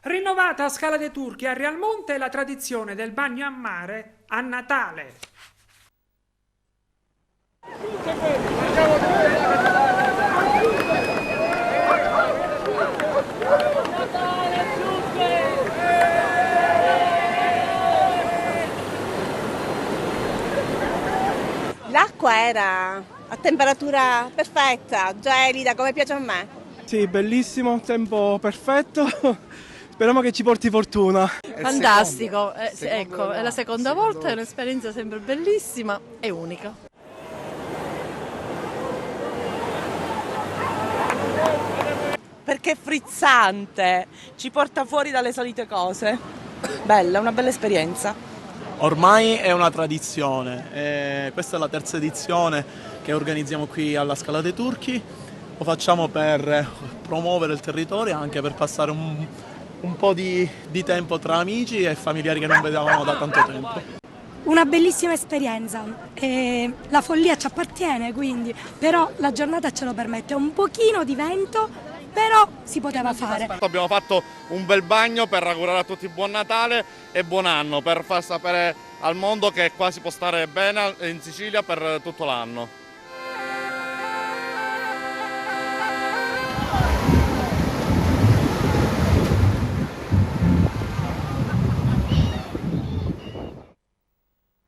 Rinnovata a Scala dei Turchi a Realmonte la tradizione del bagno a mare a Natale. L'acqua era a temperatura perfetta, gelida, come piace a me. Sì, bellissimo, tempo perfetto. Speriamo che ci porti fortuna. Fantastico, ecco, è la seconda volta, è un'esperienza sempre bellissima e unica. Perché è frizzante, ci porta fuori dalle solite cose. Bella, una bella esperienza. Ormai è una tradizione, questa è la terza edizione che organizziamo qui alla Scala dei Turchi, lo facciamo per promuovere il territorio e anche per passare un po' di tempo tra amici e familiari che non vedevamo da tanto tempo. Una bellissima esperienza, la follia ci appartiene quindi, però la giornata ce lo permette, un pochino di vento, però si poteva fare. Abbiamo fatto un bel bagno per augurare a tutti buon Natale e buon anno, per far sapere al mondo che qua si può stare bene in Sicilia per tutto l'anno.